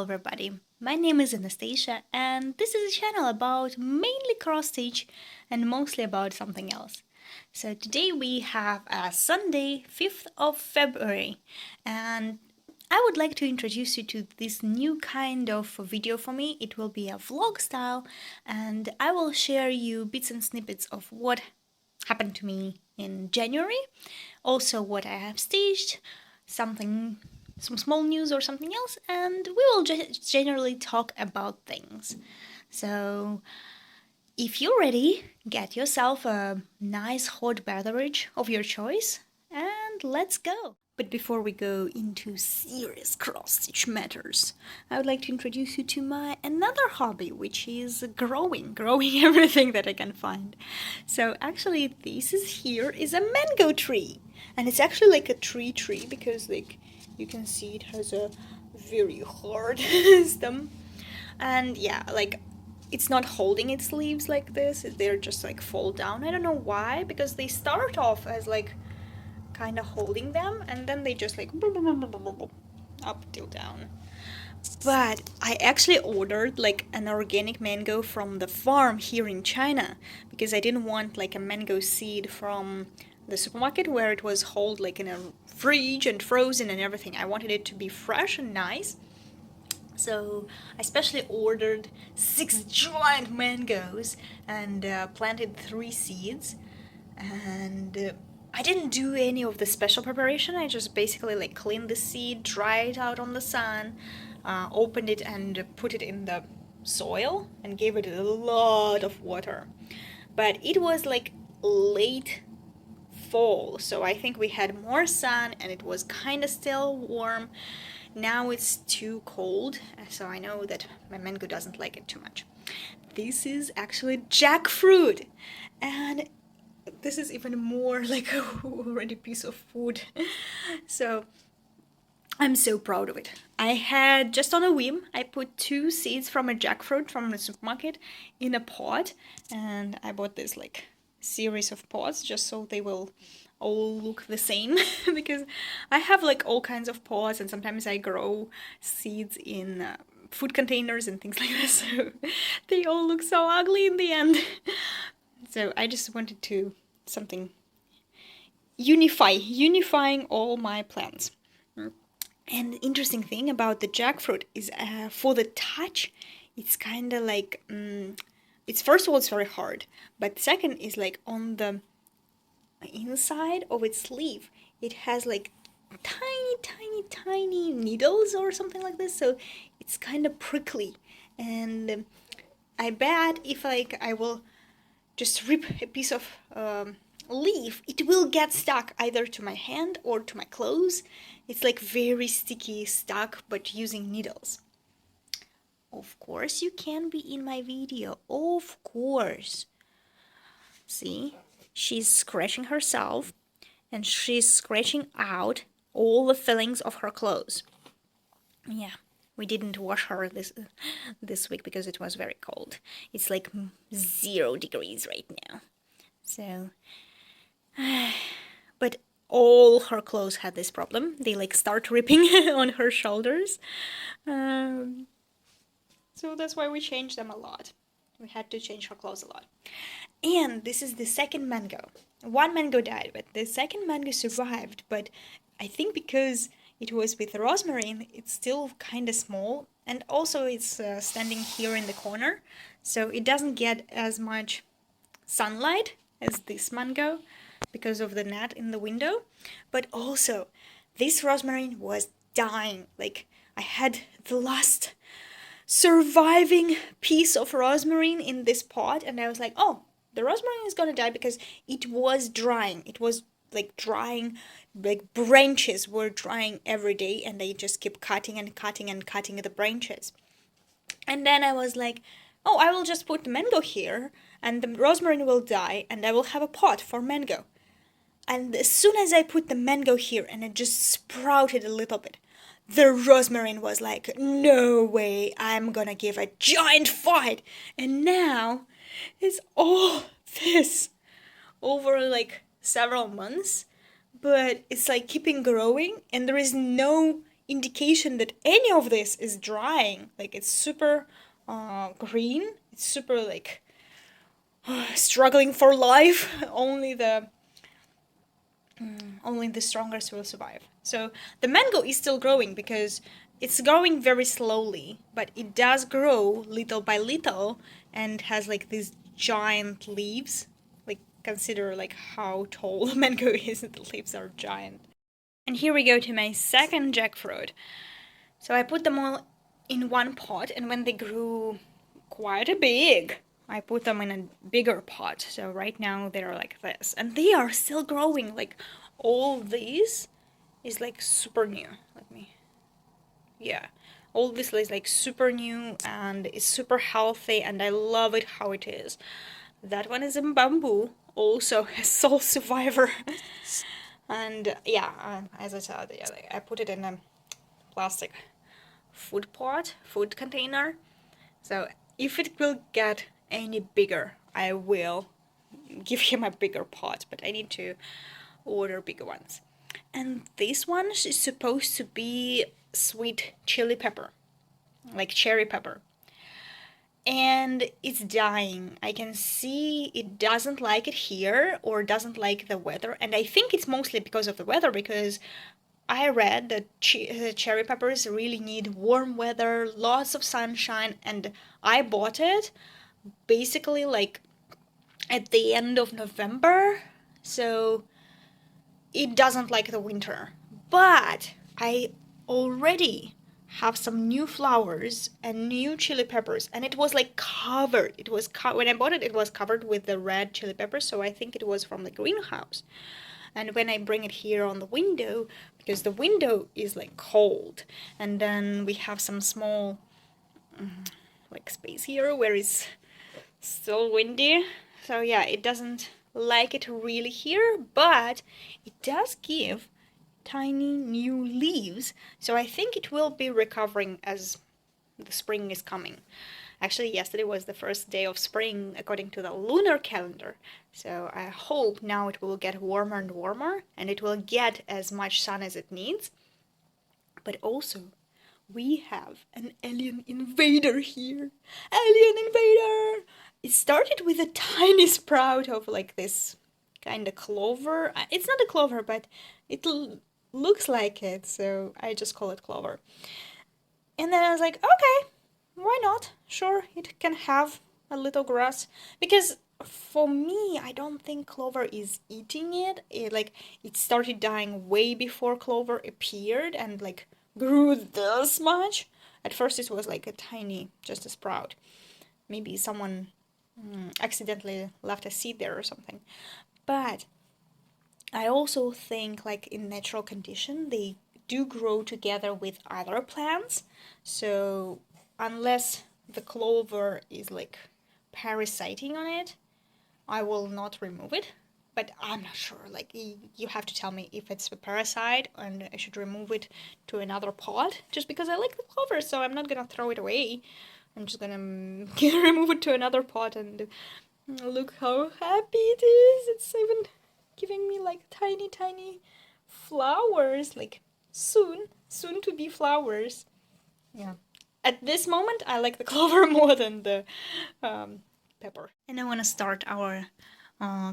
Hello everybody, my name is Anastasia and this is a channel about mainly cross-stitch and mostly about something else. So today we have a Sunday, 5th of February, and I would like to introduce you to this new kind of video for me. It will be a vlog style and I will share you bits and snippets of what happened to me in January, also what I have stitched, some small news or something else, and we will just generally talk about things. So, if you're ready, get yourself a nice hot beverage of your choice, and let's go! But before we go into serious cross-stitch matters, I would like to introduce you to my another hobby, which is growing everything that I can find. So actually, this is a mango tree, and it's actually like a tree because like you can see it has a very hard stem, and yeah, like it's not holding its leaves like this, they're just like fall down. I don't know why, because they start off as like kind of holding them and then they just like up till down. But I actually ordered like an organic mango from the farm here in China because I didn't want like a mango seed from the supermarket where it was held like in a fridge and frozen and everything. I wanted it to be fresh and nice. So I specially ordered 6 giant mangoes and planted 3 seeds, and I didn't do any of the special preparation. I just basically like cleaned the seed, dried it out on the sun, opened it and put it in the soil and gave it a lot of water. But it was like late fall, so I think we had more sun and it was kind of still warm. Now it's too cold, so I know that my mango doesn't like it too much. This is actually jackfruit, and this is even more like already piece of food. So I'm so proud of it. I had, just on a whim, I put 2 seeds from a jackfruit from the supermarket in a pot, and I bought this like series of pots just so they will all look the same because I have like all kinds of pots and sometimes I grow seeds in food containers and things like this, so they all look so ugly in the end. So I just wanted to something unifying all my plants. And the interesting thing about the jackfruit is for the touch, it's kind of like it's, first of all, it's very hard, but second is like on the inside of its leaf it has like tiny needles or something like this, so it's kind of prickly, and I bet if like I will just rip a piece of leaf, it will get stuck either to my hand or to my clothes. It's like very sticky stuck, but using needles. Of course you can be in my video, of course. See, she's scratching herself and she's scratching out all the fillings of her clothes. Yeah, we didn't wash her this week because it was very cold. It's like 0 degrees right now. So, but all her clothes had this problem. They like start ripping on her shoulders. So that's why we changed them a lot. We had to change her clothes a lot. And this is the second mango. 1 mango died, but the second mango survived. But I think because it was with rosemary, it's still kind of small. And also it's standing here in the corner, so it doesn't get as much sunlight as this mango because of the net in the window. But also, this rosemary was dying. Like, I had the last surviving piece of rosemary in this pot, and I was like, oh, the rosemary is gonna die because it was drying. It was like drying, like branches were drying every day, and they just keep cutting the branches. And then I was like, oh, I will just put the mango here and the rosemary will die and I will have a pot for mango. And as soon as I put the mango here and it just sprouted a little bit, the rosemary was like, no way, I'm gonna give a giant fight. And now it's all this over like several months, but it's like keeping growing and there is no indication that any of this is drying. Like it's super green, it's super like struggling for life. Only the strongest will survive. So the mango is still growing because it's growing very slowly, but it does grow little by little and has like these giant leaves. Like consider like how tall the mango is, and the leaves are giant. And here we go to my second jackfruit. So I put them all in one pot, and when they grew quite big, I put them in a bigger pot. So right now they're like this, and they are still growing. Like all this is like super new. All this is like super new and it's super healthy, and I love it how it is. That one is in bamboo, also a soul survivor. And yeah, as I said, yeah, like I put it in a plastic food container. So if it will get any bigger, I will give him a bigger pot, but I need to order bigger ones. And this one is supposed to be sweet chili pepper, like cherry pepper. And it's dying. I can see it doesn't like it here or doesn't like the weather. And I think it's mostly because of the weather, because I read that cherry peppers really need warm weather, lots of sunshine, and I bought it basically like at the end of November, so it doesn't like the winter. But I already have some new flowers and new chili peppers, and it was like covered. When I bought it, it was covered with the red chili peppers, so I think it was from the greenhouse. And when I bring it here on the window, because the window is like cold, and then we have some small like space here where it's still windy, so yeah, it doesn't like it really here, but it does give tiny new leaves, so I think it will be recovering as the spring is coming. Actually, yesterday was the first day of spring according to the lunar calendar, so I hope now it will get warmer and warmer and it will get as much sun as it needs. But also, we have an alien invader here. Alien invader! It started with a tiny sprout of like this kind of clover. It's not a clover, but it looks like it, so I just call it clover. And then I was like, okay, why not? Sure, it can have a little grass. Because for me, I don't think clover is eating it. It started dying way before clover appeared and like grew this much. At first it was like a tiny, just a sprout. Maybe someone accidentally left a seed there or something. But I also think like in natural condition they do grow together with other plants. So unless the clover is like parasiting on it, I will not remove it. But I'm not sure, like you have to tell me if it's a parasite and I should remove it to another pot, just because I like the clover, so I'm not gonna throw it away. I'm just gonna remove it to another pot, and look how happy it is. It's even giving me like tiny flowers, like soon to be flowers. Yeah. At this moment, I like the clover more than the pepper. And I want to start our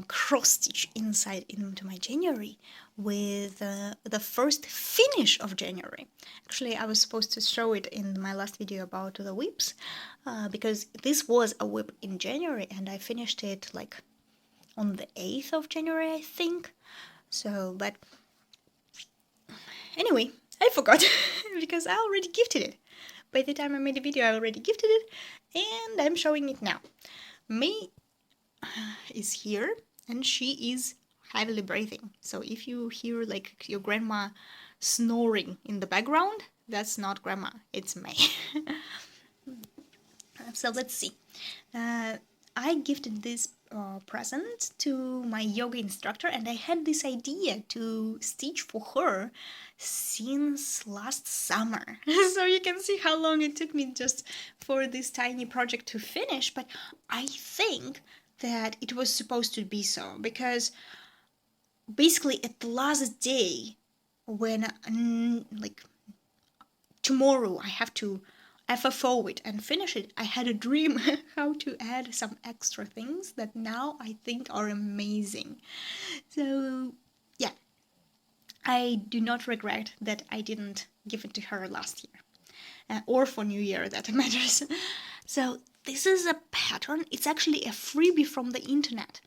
cross-stitch inside into my January with the first finish of January. Actually, I was supposed to show it in my last video about the WiPs, because this was a WiP in January and I finished it like on the 8th of January, I think. So, but anyway, I forgot because I already gifted it. By the time I made the video, I already gifted it, and I'm showing it now. May is here, and she is heavily breathing. So if you hear like your grandma snoring in the background, that's not grandma, it's May. So let's see. I gifted this present to my yoga instructor, and I had this idea to stitch for her since last summer. So you can see how long it took me just for this tiny project to finish, but I think that it was supposed to be so, because basically at the last day when like tomorrow I have to FFO it and finish it. I had a dream how to add some extra things that now I think are amazing. So yeah, I do not regret that I didn't give it to her last year. Or for New Year, that matters. So this is a pattern. It's actually a freebie from the internet.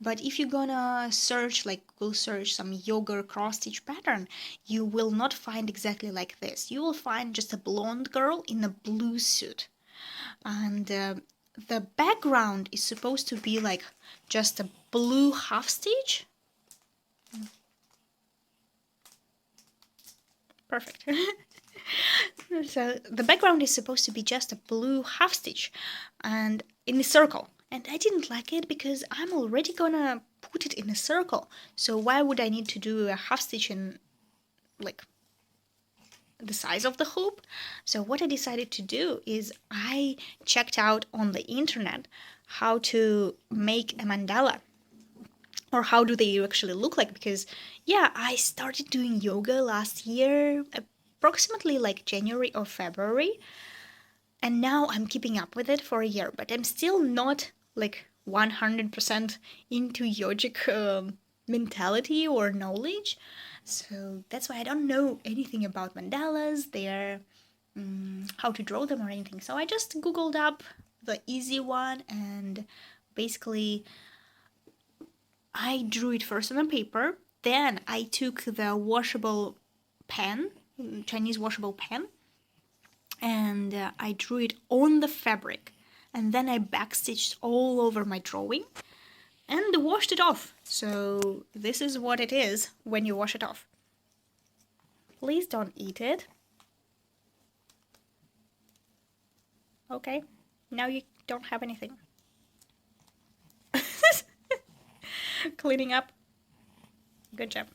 But if you're gonna search, like go search some yoga cross stitch pattern, you will not find exactly like this. You will find just a blonde girl in a blue suit. And the background is supposed to be like just a blue half stitch. Perfect. So the background is supposed to be just a blue half stitch and in a circle. And I didn't like it because I'm already gonna put it in a circle. So why would I need to do a half stitch in like the size of the hoop? So what I decided to do is I checked out on the internet how to make a mandala. Or how do they actually look like? Because yeah, I started doing yoga last year, approximately like January or February, and now I'm keeping up with it for a year, but I'm still not like 100% into yogic mentality or knowledge. So that's why I don't know anything about mandalas, their how to draw them or anything. So I just googled up the easy one, and basically I drew it first on a paper, then I took the washable pen, Chinese washable pen, and I drew it on the fabric. And then I backstitched all over my drawing and washed it off. So this is what it is when you wash it off. Please don't eat it. Okay, now you don't have anything. Cleaning up. Good job.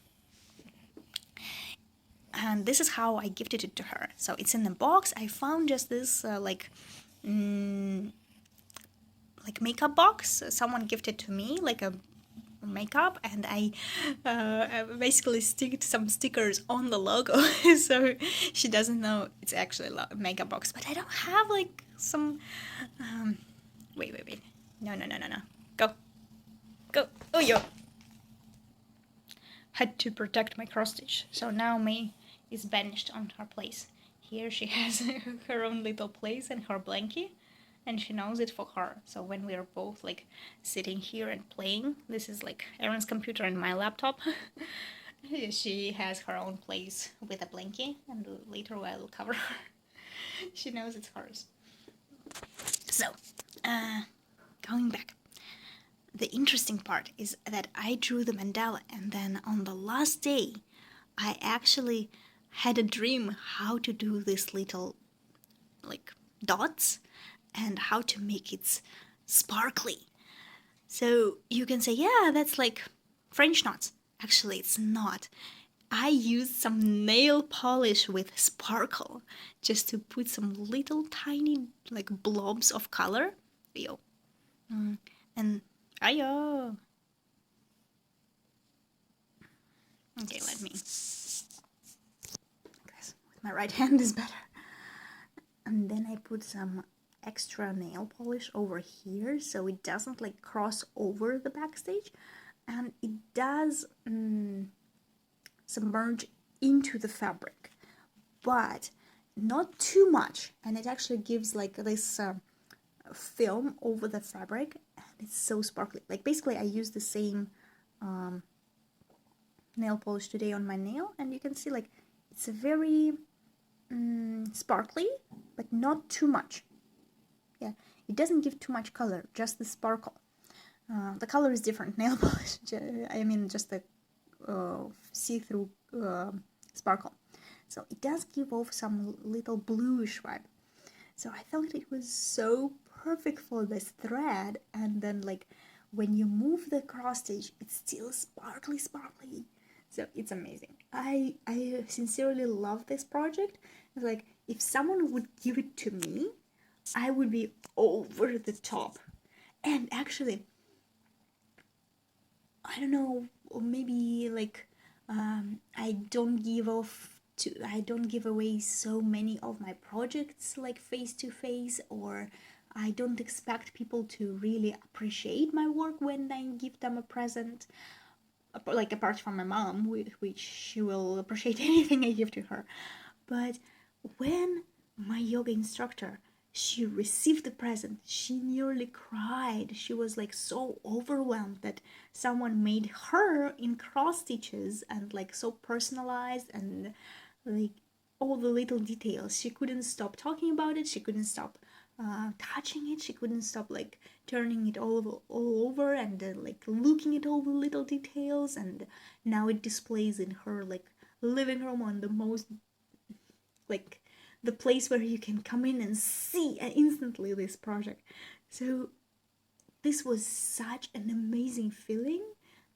And this is how I gifted it to her. So it's in the box. I found just this like makeup box. Someone gifted to me like a makeup, and I basically sticked some stickers on the logo so she doesn't know it's actually a makeup box. But I don't have like some wait, no, go. Oh, yo, had to protect my cross stitch. So now May is banished on her place. Here she has her own little place and her blankie, and she knows it for her. So when we are both like sitting here and playing, this is like Erin's computer and my laptop. She has her own place with a blankie, and later I will cover her. She knows it's hers. So, going back. The interesting part is that I drew the mandala, and then on the last day, I actually had a dream how to do this little like dots and how to make it sparkly. So you can say, yeah, that's like French knots. Actually, it's not. I used some nail polish with sparkle just to put some little tiny like blobs of color. Yo. And ayo. Okay, let me. Guys, with my right hand is better. And then I put some extra nail polish over here so it doesn't like cross over the backstage, and it does submerge into the fabric, but not too much, and it actually gives like this film over the fabric, and it's so sparkly. Like basically I use the same nail polish today on my nail, and you can see like it's a very sparkly, but not too much. Yeah, it doesn't give too much color, just the sparkle. The color is different nail polish. I mean just the see-through sparkle. So it does give off some little bluish vibe. So I thought it was so perfect for this thread, and then like when you move the cross stitch, it's still sparkly. So it's amazing. I sincerely love this project. It's like if someone would give it to me, I would be over the top. And actually, I don't know, or maybe like I don't give off I don't give away so many of my projects like face to face, or I don't expect people to really appreciate my work when I give them a present. Like apart from my mom, which she will appreciate anything I give to her. But when my yoga instructor, she received the present, she nearly cried. She was like so overwhelmed that someone made her in cross stitches and like so personalized, and like all the little details. She couldn't stop talking about it. She couldn't stop touching it. She couldn't stop like turning it all over and like looking at all the little details. And now it displays in her like living room on the most like the place where you can come in and see instantly this project. So this was such an amazing feeling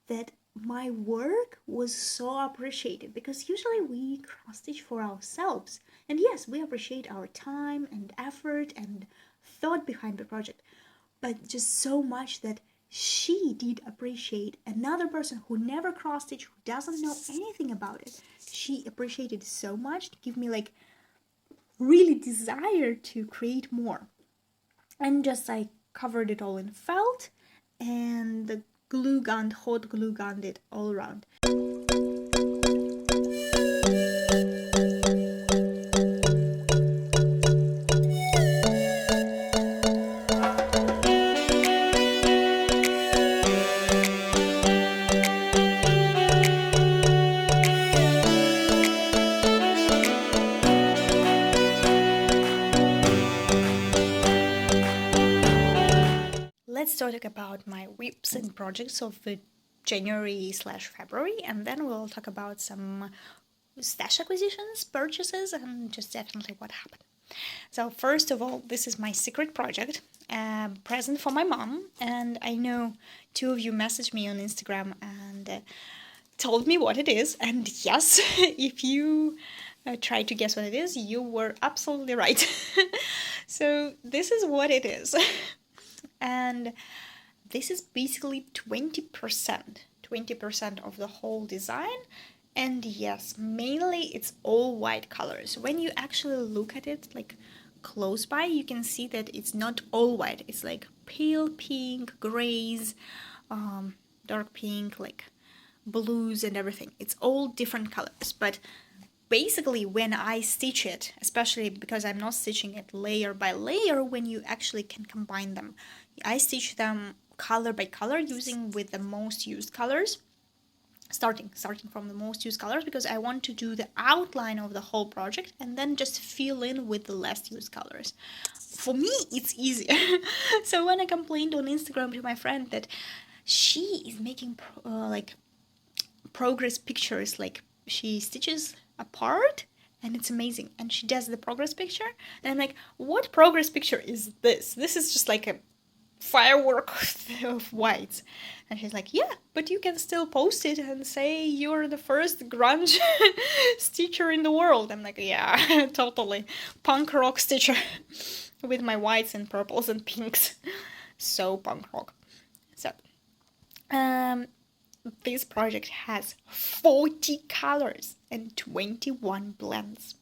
that my work was so appreciated, because usually we cross stitch for ourselves, and yes, we appreciate our time and effort and thought behind the project, but just so much that she did appreciate another person who never cross stitch, who doesn't know anything about it. She appreciated so much to give me like really desire to create more. And just I covered it all in felt and the hot glue gunned it all around. Let's talk about my WiPs and projects of the January/February, and then we'll talk about some stash acquisitions, purchases, and just definitely what happened. So first of all, this is my secret project, present for my mom, and I know 2 of you messaged me on Instagram and told me what it is, and yes, if you tried to guess what it is, you were absolutely right. So this is what it is. And this is basically 20% of the whole design. And yes, mainly it's all white colors. When you actually look at it like close by, you can see that it's not all white. It's like pale pink, grays, dark pink, like blues and everything. It's all different colors. But basically when I stitch it, especially because I'm not stitching it layer by layer, when you actually can combine them, I stitch them color by color using with the most used colors, starting from the most used colors, because I want to do the outline of the whole project and then just fill in with the less used colors. For me, it's easier. So when I complained on Instagram to my friend that she is making like progress pictures, like she stitches a part and it's amazing, and she does the progress picture, and I'm like, what progress picture is this? This is just like a firework of whites. And she's like, yeah, but you can still post it and say you're the first grunge stitcher in the world. I'm like, yeah, totally punk rock stitcher with my whites and purples and pinks. So punk rock. So this project has 40 colors and 21 blends.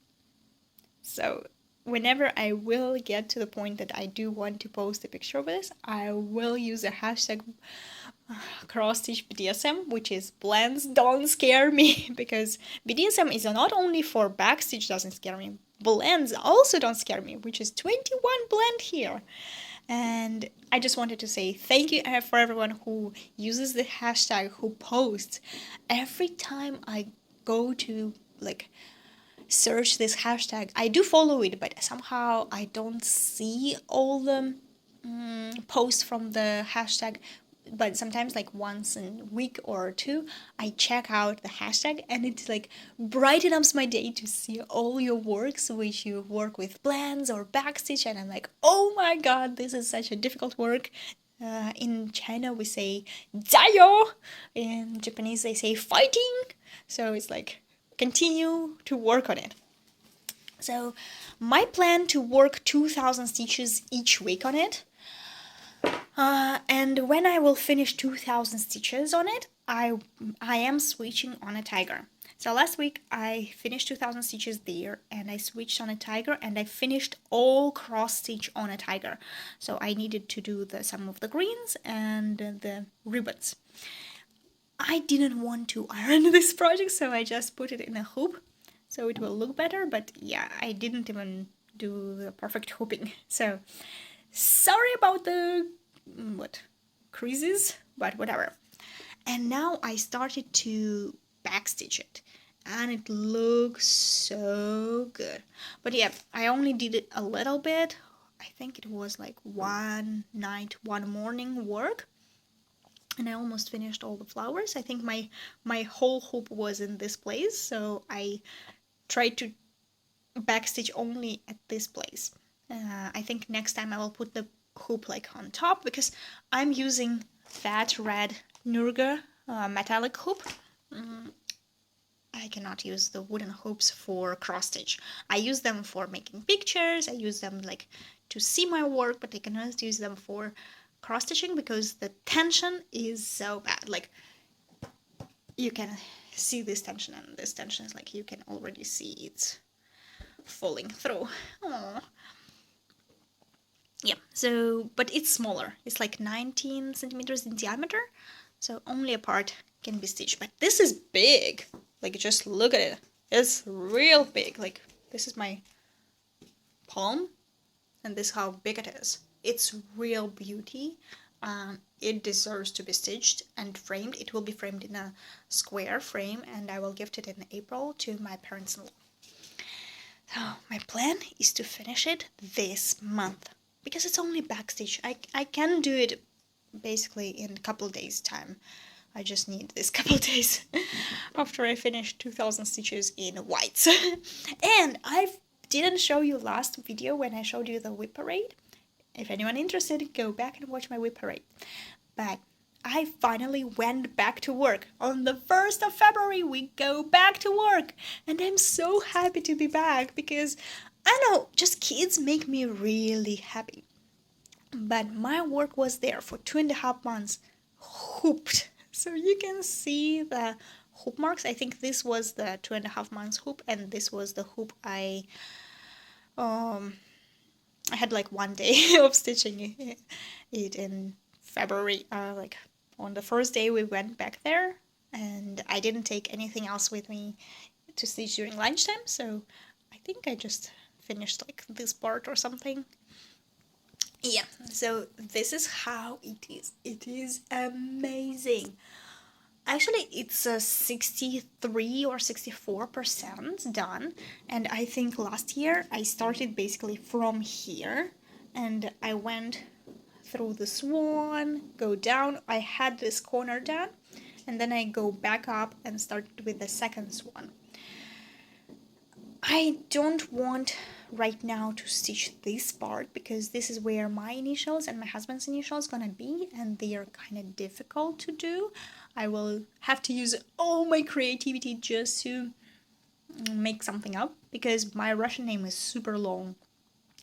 So whenever I will get to the point that I do want to post a picture of this, I will use a hashtag crossstitch BDSM, which is blends don't scare me, because BDSM is not only for backstitch doesn't scare me, blends also don't scare me, which is 21 blend here. And I just wanted to say thank you for everyone who uses the hashtag, who posts. Every time I go to like search this hashtag, I do follow it, but somehow I don't see all the posts from the hashtag. But sometimes like once in a week or two, I check out the hashtag, and it like brightens up my day to see all your works which you work with blends or backstitch, and I'm like, oh my god, this is such a difficult work. In China we say "jayo," in Japanese they say "fighting," so it's like continue to work on it. So my plan to work 2,000 stitches each week on it. And when I will finish 2,000 stitches on it, I am switching on a tiger. So last week I finished 2,000 stitches there, and I switched on a tiger, and I finished all cross stitch on a tiger. So I needed to do some of the greens and the ribbons. I didn't want to iron this project, so I just put it in a hoop so it will look better, but yeah, I didn't even do the perfect hooping. So sorry about the creases, but whatever. And now I started to backstitch it, and it looks so good. But yeah, I only did it a little bit. I think it was like one night, one morning work, and I almost finished all the flowers. I think my whole hoop was in this place, so I tried to backstitch only at this place. I think next time I will put the hoop like on top, because I'm using that red Nurga metallic hoop. I cannot use the wooden hoops for cross stitch. I use them for making pictures, I use them like to see my work, but I cannot use them for cross stitching because the tension is so bad. Like, you can see this tension, and this tension is like, you can already see it's falling through. Aww. Yeah, so, but it's smaller. It's like 19 centimeters in diameter, so only a part can be stitched. But this is big. Like, just look at it. It's real big. Like, this is my palm, and this is how big it is. It's real beauty. It deserves to be stitched and framed. It will be framed in a square frame, and I will gift it in April to my parents-in-law. So my plan is to finish it this month, because it's only backstitch. I can do it basically in a couple of days time. I just need this couple of days after I finish 2,000 stitches in whites. And I didn't show you last video when I showed you the WiP parade. If anyone interested, go back and watch my WiP parade. But I finally went back to work. On the 1st of February, we go back to work. And I'm so happy to be back, because I know, just kids make me really happy. But my work was there for 2.5 months, hooped. So you can see the hoop marks. I think this was the 2.5 months hoop, and this was the hoop I had like one day of stitching it in February. Like on the first day we went back there, and I didn't take anything else with me to stitch during lunchtime, so I think I just finished like this part or something. Yeah, so this is how it is. It is amazing. Actually, it's a 63 or 64% done, and I think last year I started basically from here, and I went through the swan, go down, I had this corner done, and then I go back up and started with the second swan. I don't want right now to stitch this part, because this is where my initials and my husband's initials gonna be, and they are kind of difficult to do. I will have to use all my creativity just to make something up, because my Russian name is super long.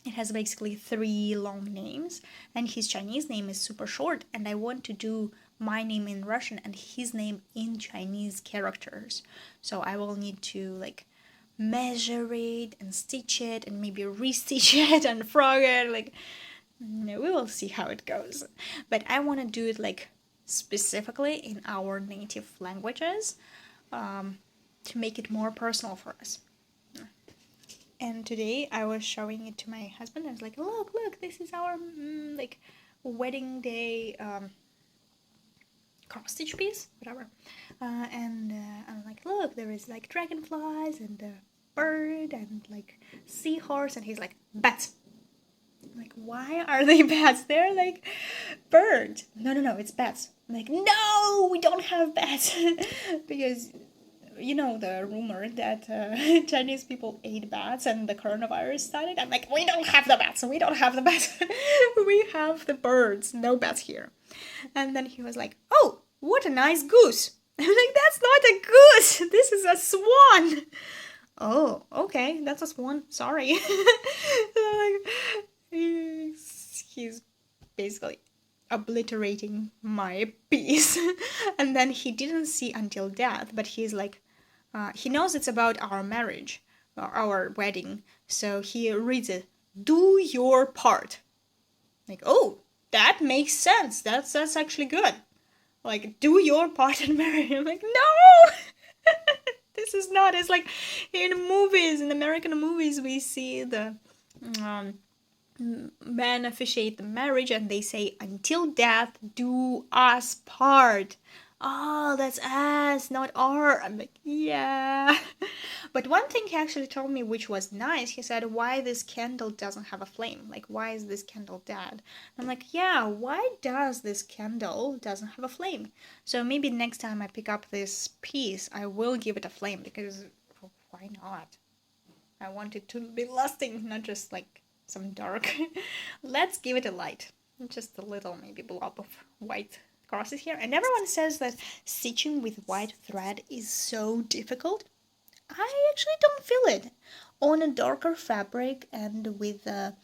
It has basically 3 long names, and his Chinese name is super short, and I want to do my name in Russian and his name in Chinese characters. So I will need to like measure it and stitch it and maybe restitch it and frog it. Like, we will see how it goes. But I want to do it like specifically in our native languages, to make it more personal for us. And today I was showing it to my husband. I was like, look, this is our like wedding day cross stitch piece, whatever. And I'm like, look, there is like dragonflies and a bird and like seahorse, and he's like, bats. I'm like, why are they bats? They're like birds. No, it's bats. I'm like, no, we don't have bats. Because you know the rumor that Chinese people ate bats and the coronavirus started. I'm like, we don't have the bats. We have the birds. No bats here. And then he was like, oh, what a nice goose. I'm like, that's not a goose. This is a swan. Oh, okay, that's a swan. Sorry. Like, he's basically obliterating my piece. And then he didn't see until death, but he's like, he knows it's about our marriage, our wedding, so he reads it, do your part. Like, oh, that makes sense, that's actually good. Like, do your part and marry him. Like, no! This is not, it's like in movies, in American movies, we see the men officiate the marriage and they say, until death do us part. Oh, that's us, not our. I'm like, yeah. But one thing he actually told me, which was nice, he said, why this candle doesn't have a flame? Like, why is this candle dead? I'm like, yeah, why does this candle doesn't have a flame? So maybe next time I pick up this piece, I will give it a flame, because why not? I want it to be lasting, not just like some dark. Let's give it a light. Just a little maybe blob of white crosses here. And everyone says that stitching with white thread is so difficult. I actually don't feel it. On a darker fabric and with I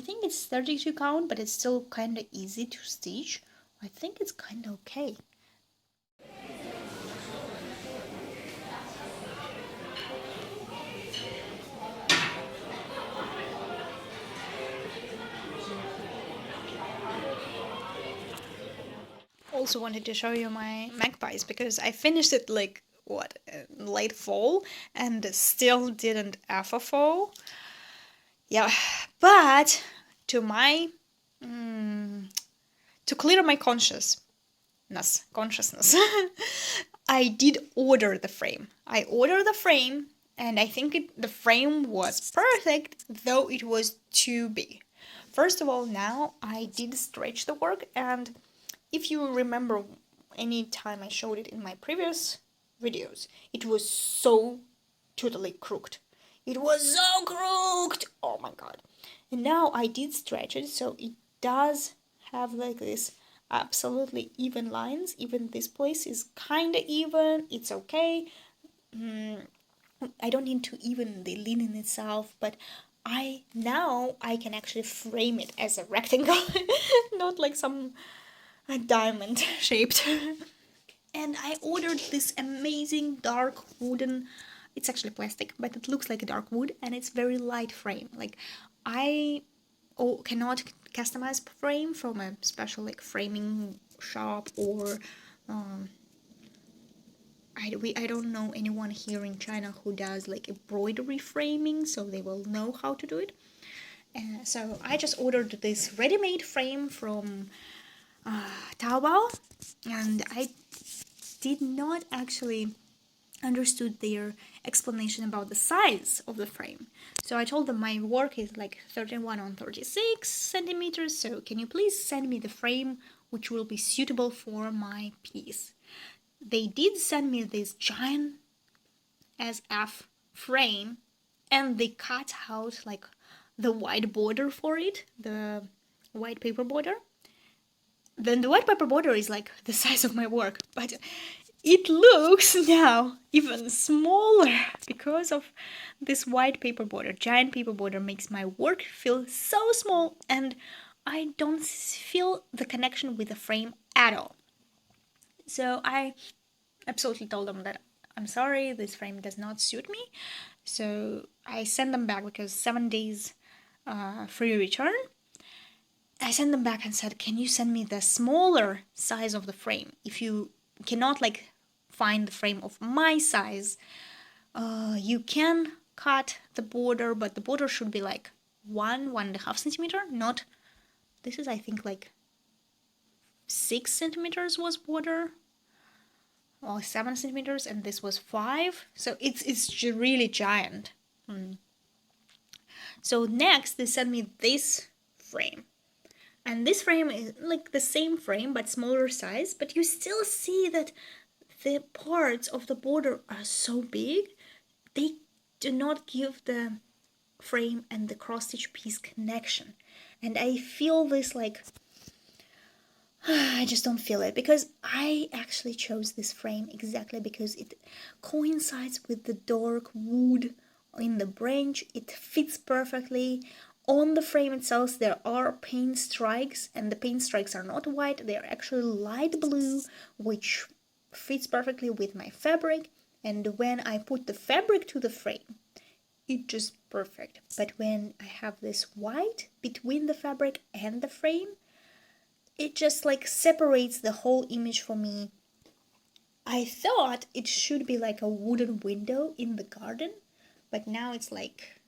think it's 32 count, but it's still kind of easy to stitch. I think it's kind of okay. Also wanted to show you my magpies, because I finished it like what, late fall, and still didn't ever fall. Yeah, but to my to clear my consciousness, I did order the frame. I ordered the frame, and I think the frame was perfect, though it was too big. First of all, now I did stretch the work, and if you remember any time I showed it in my previous videos, it was so totally crooked. It was so crooked! Oh my god. And now I did stretch it, so it does have like this absolutely even lines. Even this place is kind of even. It's okay. I don't need to even the linen itself, but now I can actually frame it as a rectangle, not like some diamond shaped. And I ordered this amazing dark wooden, it's actually plastic, but it looks like a dark wood, and it's very light frame. Like, I cannot customize frame from a special like framing shop, or I don't know anyone here in China who does like embroidery framing, so they will know how to do it. So I just ordered this ready-made frame from Taobao, and I did not actually understood their explanation about the size of the frame. So I told them my work is like 31 on 36 centimeters, so can you please send me the frame which will be suitable for my piece? They did send me this giant SF frame, and they cut out like the white border for it, the white paper border. Then the white paper border is like the size of my work, but it looks now even smaller because of this white paper border. Giant paper border makes my work feel so small, and I don't feel the connection with the frame at all. So I absolutely told them that I'm sorry, this frame does not suit me. So I sent them back, because 7 days free return. I sent them back and said, can you send me the smaller size of the frame? If you cannot like find the frame of my size, you can cut the border, but the border should be like 1.5 centimeter, not, this is I think like 6 centimeters was border, or 7 centimeters, and this was 5, so it's really giant. So next they sent me this frame. And this frame is like the same frame but smaller size, but you still see that the parts of the border are so big, they do not give the frame and the cross-stitch piece connection. And I feel this like, I just don't feel it, because I actually chose this frame exactly because it coincides with the dark wood in the branch. It fits perfectly. on the frame itself there are paint strikes, and the paint strikes are not white, they are actually light blue, which fits perfectly with my fabric. And when I put the fabric to the frame, it's just perfect. But when I have this white between the fabric and the frame, it just like separates the whole image for me. I thought it should be like a wooden window in the garden, but now it's like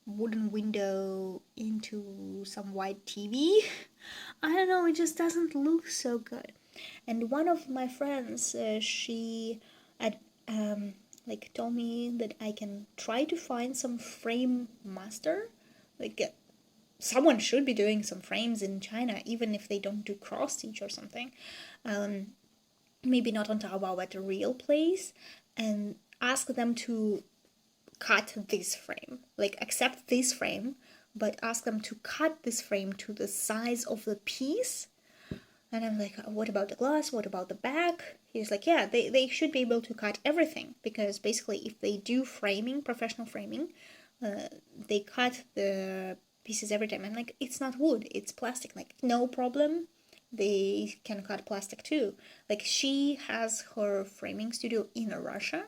wooden window into some white TV. I don't know, it just doesn't look so good. And one of my friends, she had like told me that I can try to find some frame master. Like someone should be doing some frames in China, even if they don't do cross stitch or something. Maybe not on Taobao, but a real place, and ask them to cut this frame, like accept this frame, but ask them to cut this frame to the size of the piece. And I'm like, what about the glass? What about the back? He's like, yeah, they should be able to cut everything, because basically if they do framing, professional framing, they cut the pieces every time. I'm like, it's not wood, it's plastic. Like, no problem, they can cut plastic too. Like, she has her framing studio in Russia,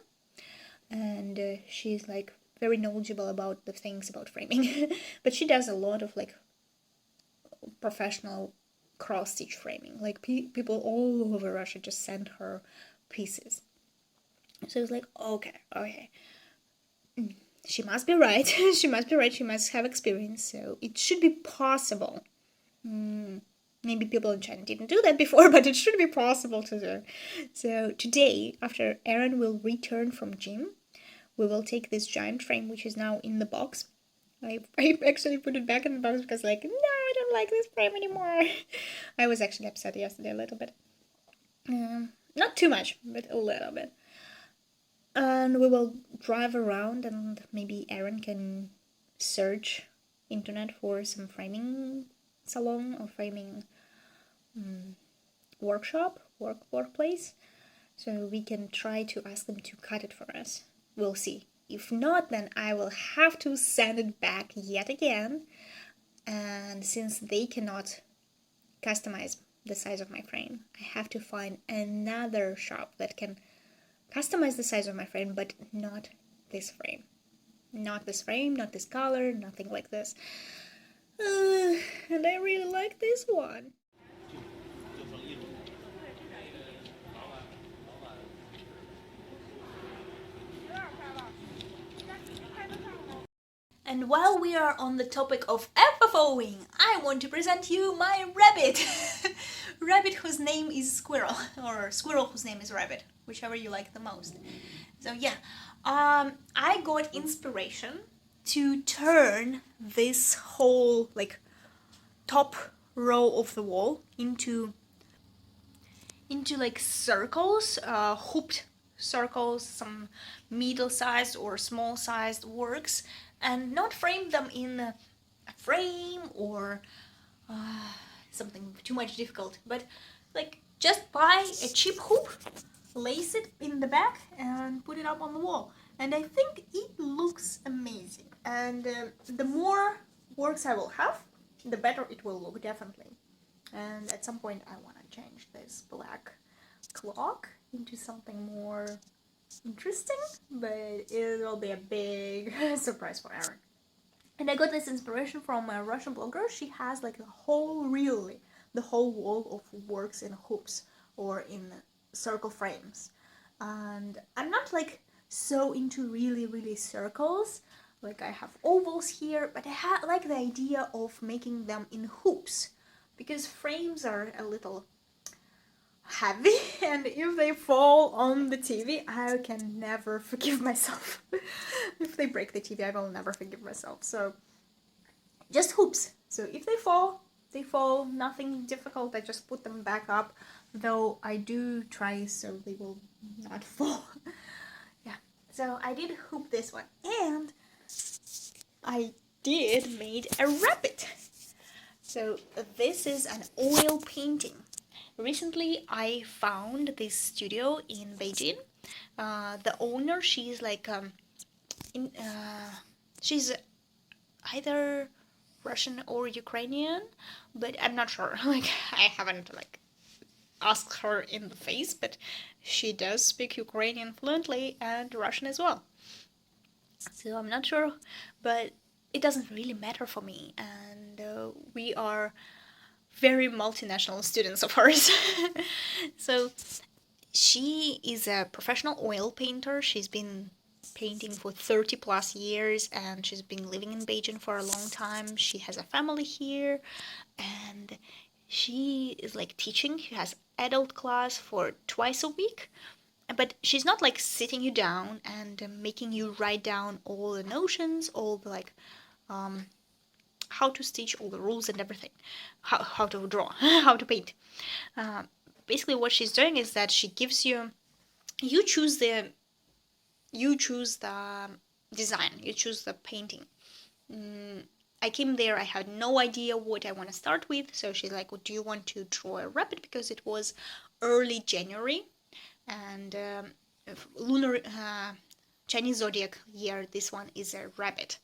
and she's like very knowledgeable about the things about framing. But she does a lot of like professional cross-stitch framing. Like people all over Russia just send her pieces. So it's like, okay, she must be right. She must be right. She must have experience. So it should be possible. Maybe people in China didn't do that before, but it should be possible to do. So today, after Aaron will return from gym, we will take this giant frame, which is now in the box. I actually put it back in the box because, like, no, I don't like this frame anymore. I was actually upset yesterday a little bit. Not too much, but a little bit. And we will drive around, and maybe Aaron can search internet for some framing salon or framing workplace. So we can try to ask them to cut it for us. We'll see. If not, then I will have to send it back yet again. And since they cannot customize the size of my frame, I have to find another shop that can customize the size of my frame, but not this frame. Not this frame, not this color, nothing like this. And I really like this one. And while we are on the topic of FFOing, I want to present you my rabbit. Rabbit whose name is Squirrel, or Squirrel whose name is Rabbit, whichever you like the most. So yeah, I got inspiration to turn this whole like top row of the wall into like circles, hooped circles, some middle-sized or small-sized works, and not frame them in a frame or something too much difficult, but like just buy a cheap hoop, lace it in the back, and put it up on the wall. And I think it looks amazing. And the more works I will have, the better it will look, definitely. And at some point I want to change this black clock into something more interesting, but it will be a big surprise for Aaron. And I got this inspiration from a Russian blogger. She has like the whole wall of works in hoops or in circle frames. And I'm not like so into really circles. Like I have ovals here, but I like the idea of making them in hoops, because frames are a little heavy, and if they fall on the TV, I can never forgive myself. If they break the TV, I will never forgive myself. So just hoops. So if they fall, nothing difficult. I just put them back up, though I do try so they will not fall. Yeah, so I did hoop this one, and I did made a rabbit. So this is an oil painting. Recently I found this studio in Beijing. The owner, she's like she's either Russian or Ukrainian, but I'm not sure. Like, I haven't like asked her in the face, but she does speak Ukrainian fluently and Russian as well. So I'm not sure, but it doesn't really matter for me. And we are very multinational students of hers. So she is a professional oil painter. She's been painting for 30 plus years and she's been living in Beijing for a long time. She has a family here and she is like teaching. She has adult class for twice a week, but she's not like sitting you down and making you write down all the notions, all the like how to stitch, all the rules and everything, how to draw, how to paint. Basically what she's doing is that she gives you, you choose the design, you choose the painting. I came there, I had no idea what I want to start with, so she's like, well, do you want to draw a rabbit, because it was early January and lunar Chinese zodiac year, this one is a rabbit.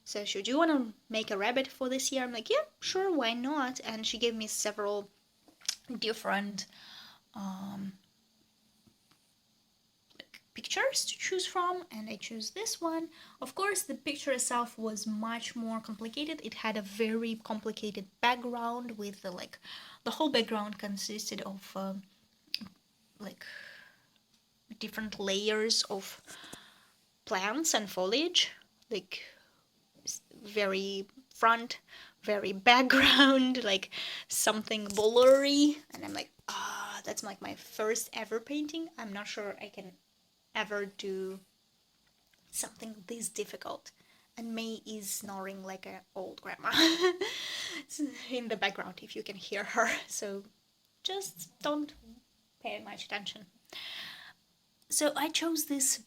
So she, do you want to make a rabbit for this year? I'm like, yeah, sure, why not? And she gave me several different pictures to choose from, and I chose this one. Of course, the picture itself was much more complicated. It had a very complicated background with the whole background consisted of like different layers of plants and foliage, like very front, very background, like something blurry. And I'm like, that's like my first ever painting. I'm not sure I can ever do something this difficult. And May is snoring like an old grandma in the background, if you can hear her. So just don't pay much attention. So I chose this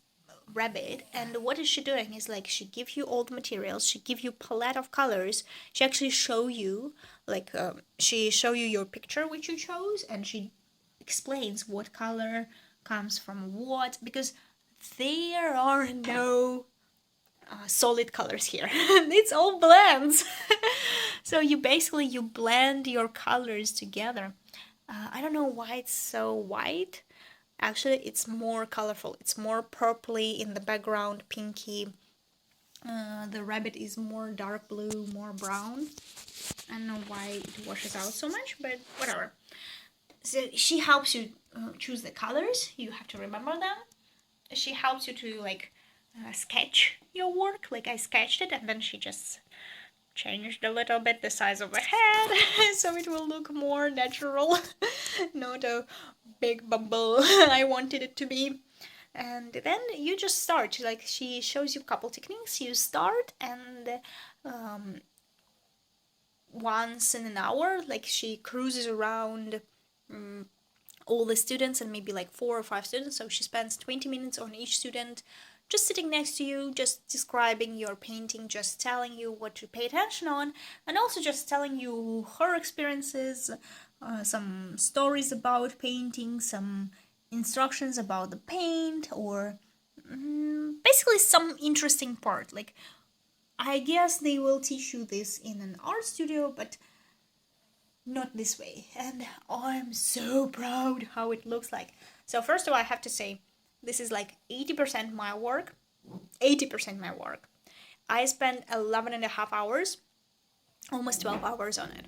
rabbit, and what is she doing is like she give you all the materials, she give you palette of colors, she actually show you like she show you your picture which you chose, and she explains what color comes from what, because there are no solid colors here. It's all blends. So you blend your colors together. I don't know why it's so white. Actually, it's more colorful. It's more purpley in the background, pinky. The rabbit is more dark blue, more brown. I don't know why it washes out so much, but whatever. So she helps you choose the colors. You have to remember them. She helps you to like sketch your work. Like I sketched it, and then she just changed a little bit the size of the head so it will look more natural, not a big bubble I wanted it to be. And then you just start, like she shows you a couple techniques. You start, and once in an hour, like she cruises around all the students, and maybe like 4 or 5 students, so she spends 20 minutes on each student, just sitting next to you, just describing your painting, just telling you what to pay attention on, and also just telling you her experiences, some stories about painting, some instructions about the paint, or basically some interesting part. Like, I guess they will teach you this in an art studio, but not this way. And I'm so proud how it looks like. So first of all, I have to say, this is like 80% my work. 80% my work. I spent 11 and a half hours, almost 12 hours on it.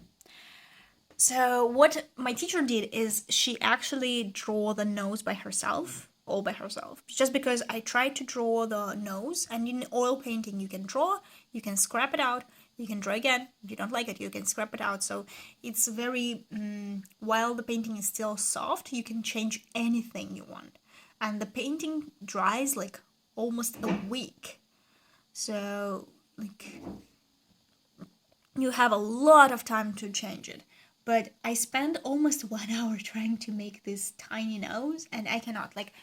So what my teacher did is she actually drew the nose by herself, all by herself. Just because I tried to draw the nose, and in oil painting you can draw, you can scrap it out, you can draw again. If you don't like it, you can scrap it out. So it's very, while the painting is still soft, you can change anything you want. And the painting dries like almost a week. So like you have a lot of time to change it. But I spent almost 1 hour trying to make this tiny nose, and I cannot. Like,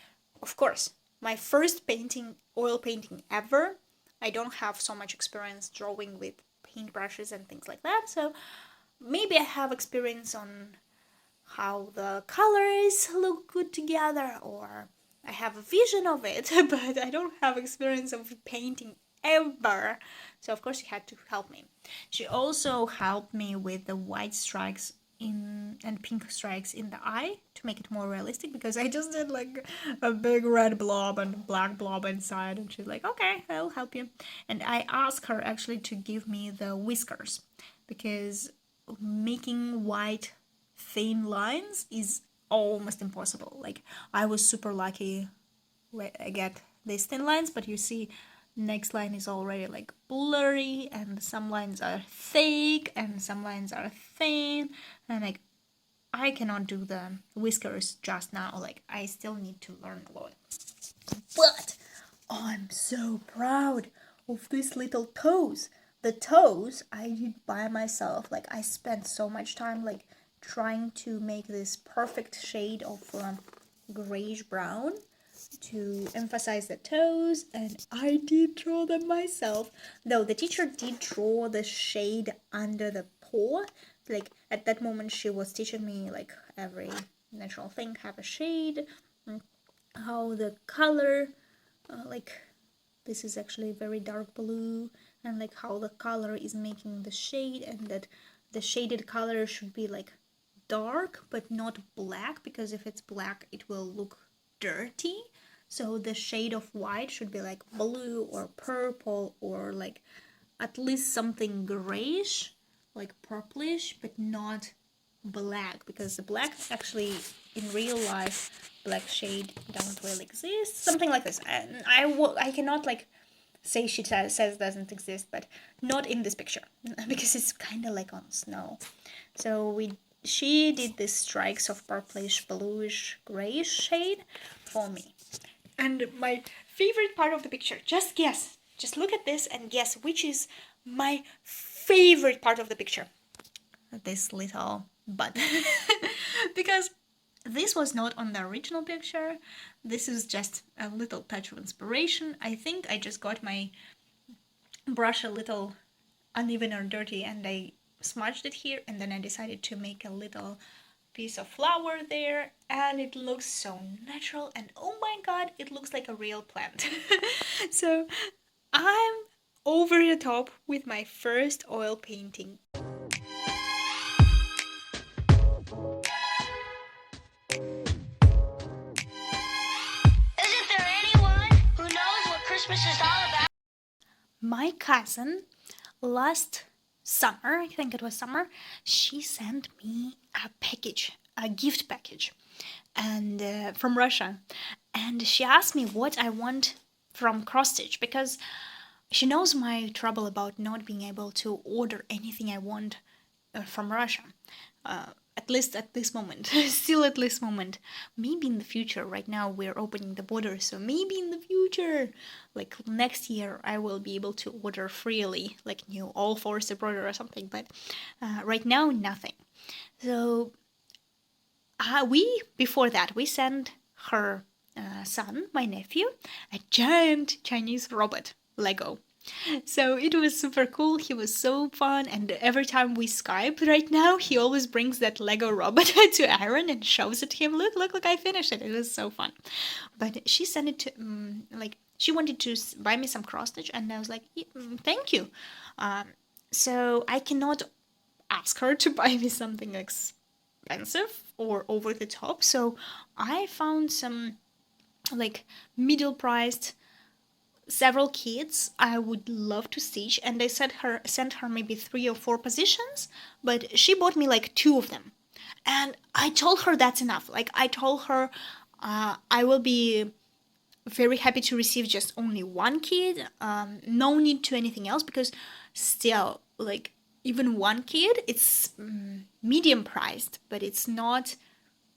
of course, my first painting, oil painting ever, I don't have so much experience drawing with paintbrushes and things like that, so maybe I have experience on how the colors look good together, or I have a vision of it, but I don't have experience of painting ever. So of course she had to help me. She also helped me with the white stripes and pink stripes in the eye to make it more realistic, because I just did like a big red blob and black blob inside, and she's like, okay, I'll help you. And I asked her actually to give me the whiskers, because making white thin lines is almost impossible. Like, I was super lucky I get these thin lines, but you see next line is already like blurry, and some lines are thick and some lines are thin, and like I cannot do the whiskers just now. Like, I still need to learn a lot. But I'm so proud of these little toes. The toes I did by myself. Like, I spent so much time like trying to make this perfect shade of grayish brown to emphasize the toes, and I did draw them myself. Though the teacher did draw the shade under the paw. Like, at that moment she was teaching me like every natural thing have a shade, how the color, like this is actually very dark blue, and like how the color is making the shade, and that the shaded color should be like dark but not black, because if it's black it will look dirty. So the shade of white should be like blue or purple, or like at least something grayish, like purplish, but not black, because the black actually in real life black shade don't really exist. Something like this. And I cannot like say she says doesn't exist, but not in this picture because it's kind of like on snow. So she did these strikes of purplish, bluish, grayish shade for me. And my favorite part of the picture, just guess, just look at this and guess which is my favorite part of the picture. This little bud. Because this was not on the original picture. This is just a little touch of inspiration. I think I just got my brush a little uneven or dirty and I smudged it here, and then I decided to make a little piece of flower there, and it looks so natural, and oh my god, it looks like a real plant. So I'm over the top with my first oil painting. Isn't there anyone who knows what Christmas is all about? My cousin, last summer, I think it was summer, she sent me a package, a gift package, and from Russia, and she asked me what I want from cross-stitch, because she knows my trouble about not being able to order anything I want from Russia. At least at this moment, still at this moment. Maybe in the future. Right now we're opening the border, so maybe in the future, like next year, I will be able to order freely, like new all force abroad or something. But right now, nothing. So before that we sent her son, my nephew, a giant Chinese robot Lego. So it was super cool. He was so fun, and every time we Skype right now, he always brings that Lego robot to Aaron and shows it to him. Look, I finished it. It was so fun. But she sent it to like she wanted to buy me some cross stitch, and I was like, thank you. So I cannot ask her to buy me something expensive or over the top. So I found some like middle priced several kids I would love to stitch, and I sent her maybe 3 or 4 positions, but she bought me like 2 of them, and I told her that's enough. Like, I told her I will be very happy to receive just only 1 kid, no need to anything else, because still, like, even 1 kid, it's medium priced, but it's not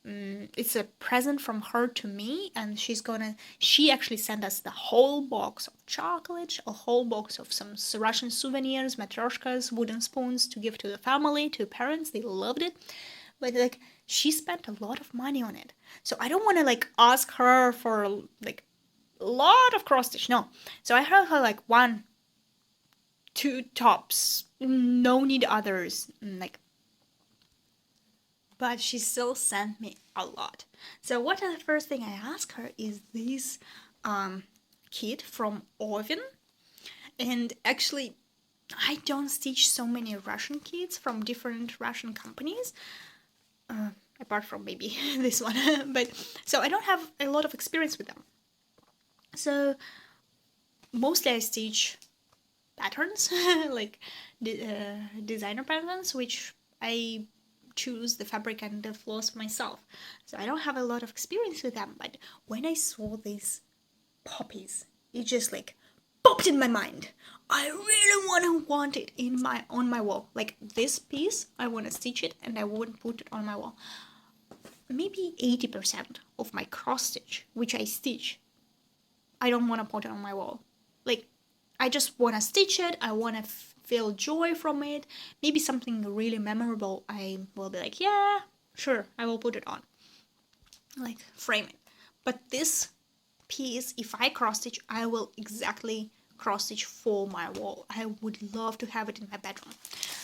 it's a present from her to me, and she actually sent us the whole box of chocolate, a whole box of some Russian souvenirs, matryoshkas, wooden spoons to give to the family, to parents. They loved it, but like she spent a lot of money on it, so I don't want to like ask her for like a lot of cross stitch. No, so I heard her like 1, 2 tops, no need others, like. But she still sent me a lot. So what the first thing I asked her is this kit from Oven. And actually, I don't stitch so many Russian kits from different Russian companies, apart from maybe this one. But so I don't have a lot of experience with them. So mostly I stitch patterns, like designer patterns, which I choose the fabric and the floss myself. So I don't have a lot of experience with them. But when I saw these poppies, it just like popped in my mind. I really want it on my wall. Like this piece, I want to stitch it and I want to put it on my wall. Maybe 80% of my cross stitch, which I stitch, I don't want to put it on my wall. Like, I just want to stitch it. I want to feel joy from it. Maybe something really memorable. I will be like, yeah, sure, I will put it on. Like, frame it. But this piece, if I cross stitch, I will exactly cross stitch for my wall. I would love to have it in my bedroom.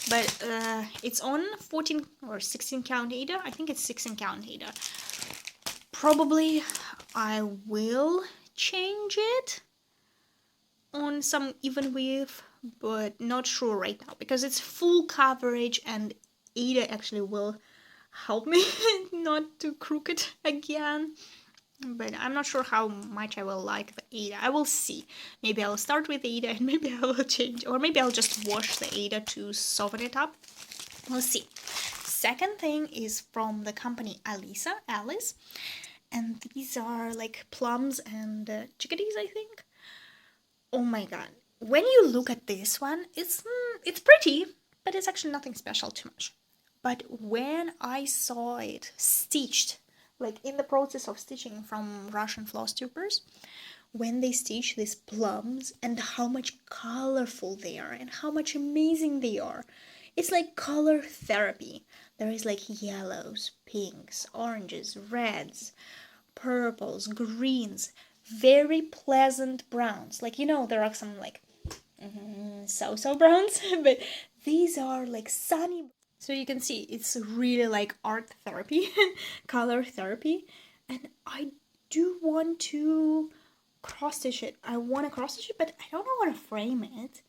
But it's on 14 or 16 count Aida. I think it's 16 count Aida. Probably I will change it on some even width, but not sure right now because it's full coverage and Aida actually will help me not to crook it again. But I'm not sure how much I will like the Aida. I will see. Maybe I'll start with Aida and maybe I will change. Or maybe I'll just wash the Aida to soften it up. We'll see. Second thing is from the company Alice. And these are like plums and chickadees, I think. Oh my god. When you look at this one, it's pretty, but it's actually nothing special too much. But when I saw it stitched, like in the process of stitching from Russian Flosstubers, when they stitch these plums and how much colorful they are and how much amazing they are. It's like color therapy. There is like yellows, pinks, oranges, reds, purples, greens, very pleasant browns. Like, there are some like so browns, but these are like sunny. So you can see it's really like art therapy, color therapy. And I do want to cross stitch it. I want to cross stitch it, but I don't know how to frame it.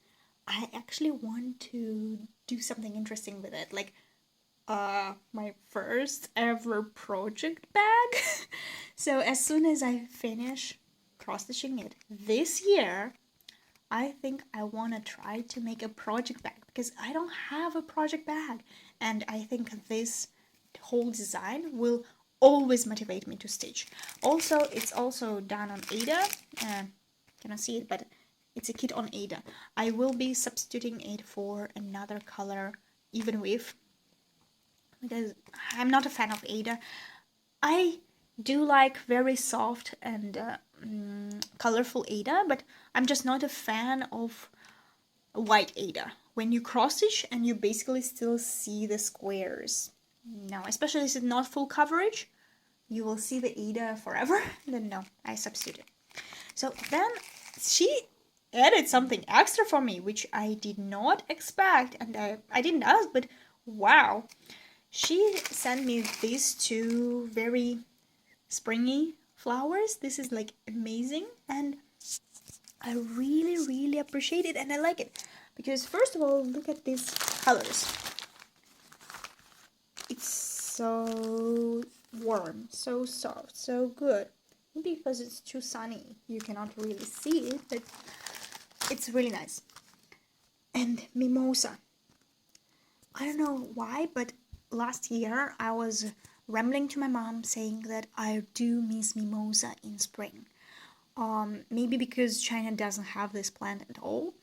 I actually want to do something interesting with it. Like my first ever project bag. So as soon as I finish cross stitching it this year, I think I want to try to make a project bag because I don't have a project bag, and I think this whole design will always motivate me to stitch. Also, it's also done on Aida. Cannot see it, but it's a kit on Aida. I will be substituting it for another color, even with, because I'm not a fan of Aida. I do like very soft and colorful Aida, but I'm just not a fan of white Aida. When you cross stitch and you basically still see the squares. No, especially if it's not full coverage, you will see the Aida forever. Then no, I substitute it. So then she added something extra for me, which I did not expect, and I didn't ask, but wow. She sent me these two very springy flowers. This is like amazing, and I really appreciate it, and I like it because first of all, look at these colors. It's so warm, so soft, so good. Maybe because it's too sunny you cannot really see it, but it's really nice. And mimosa. I don't know why, but last year I was rambling to my mom saying that I do miss mimosa in spring. Maybe because China doesn't have this plant at all.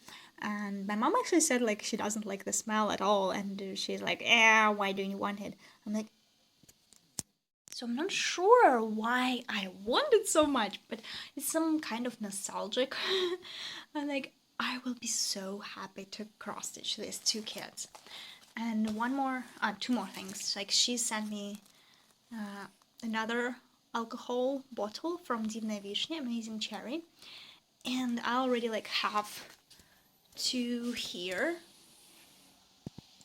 And my mom actually said like she doesn't like the smell at all, and she's like, why do you want it? I'm like, so I'm not sure why I want it so much, but it's some kind of nostalgic. I'm like, I will be so happy to cross stitch these two kits. And two more things. Like she sent me another alcohol bottle from Divna Vishnya, Amazing Cherry, and I already like have two here,